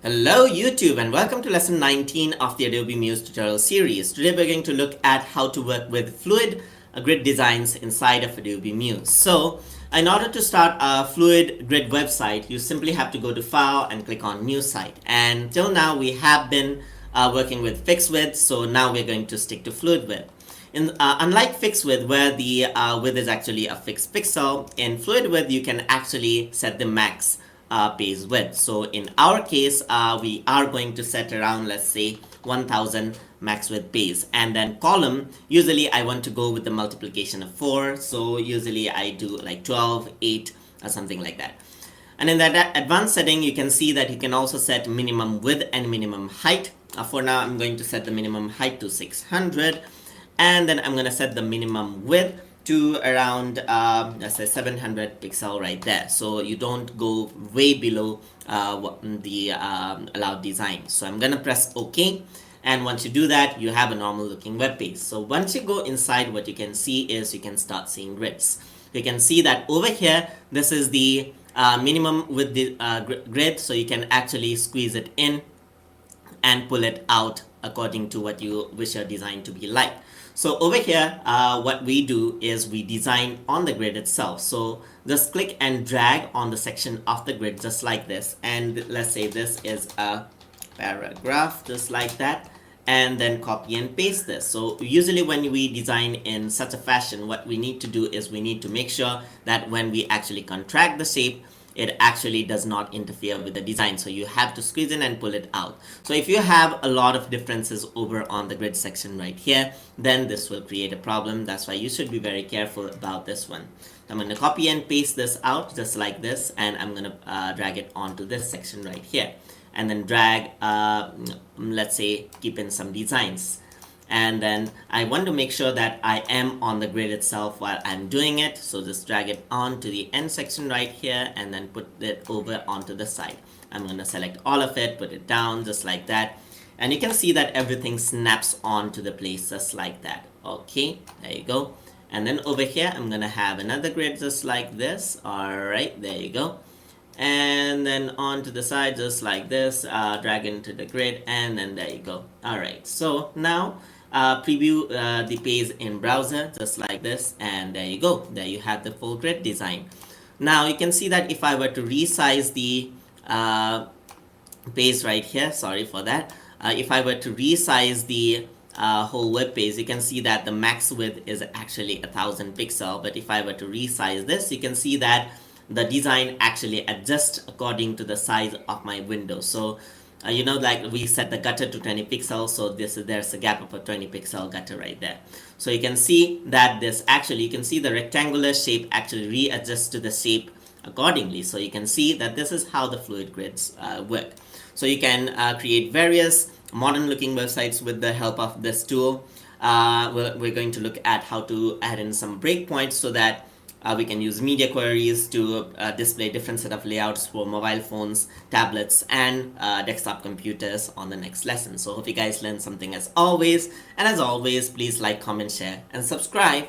Hello YouTube and welcome to lesson 19 of the Adobe Muse tutorial series. Today we're going to look at how to work with fluid grid designs inside of Adobe Muse. So in order to start a fluid grid website, you simply have to go to File and click on New Site. And till now we have been working with fixed width, so now we're going to stick to fluid width. Unlike fixed width, where the width is actually a fixed pixel, in fluid width you can actually set the max page width. So in our case, we are going to set around, let's say, 1000 max width page. And then column, usually I want to go with the multiplication of 4. So usually I do like 12, 8 or something like that. And in that advanced setting, you can see that you can also set minimum width and minimum height. For now, I'm going to set the minimum height to 600. And then I'm going to set the minimum width to around let's say 700 pixel right there, so you don't go way below the allowed design. So I'm gonna press OK, and once you do that, you have a normal looking web page. So once you go inside, what you can see is you can start seeing grids. You can see that over here, this is the minimum with the grid, so you can actually squeeze it in and pull it out according to what you wish your design to be like. So over here, what we do is we design on the grid itself. So just click and drag on the section of the grid just like this. And let's say this is a paragraph just like that. And then copy and paste this. So usually when we design in such a fashion, what we need to do is we need to make sure that when we actually contract the shape, it actually does not interfere with the design. So you have to squeeze in and pull it out. So if you have a lot of differences over on the grid section right here, then this will create a problem. That's why you should be very careful about this one. I'm going to copy and paste this out just like this, and I'm going to drag it onto this section right here, and then drag, let's say, keep in some designs. And then I want to make sure that I am on the grid itself while I'm doing it. So just drag it on to the end section right here and then put it over onto the side. I'm going to select all of it, put it down just like that. And you can see that everything snaps onto the place just like that. Okay, there you go. And then over here, I'm going to have another grid just like this. All right, there you go. And then onto the side just like this, drag into the grid, and then there you go. All right, so now preview the page in browser just like this, and there you go. There you have the full grid design. Now you can see that if I were to resize the page right here, sorry for that, if I were to resize the whole web page, you can see that the max width is actually 1000 pixel. But if I were to resize this, you can see that the design actually adjusts according to the size of my window. So you know, like we set the gutter to 20 pixels, so there's a gap of a 20 pixel gutter right there. So you can see that this actually, you can see the rectangular shape actually readjusts to the shape accordingly. So you can see that this is how the fluid grids work. So you can create various modern looking websites with the help of this tool. We're going to look at how to add in some breakpoints so that we can use media queries to display different set of layouts for mobile phones, tablets, and desktop computers on the next lesson. So hope you guys learned something as always. And as always, please like, comment, share, and subscribe.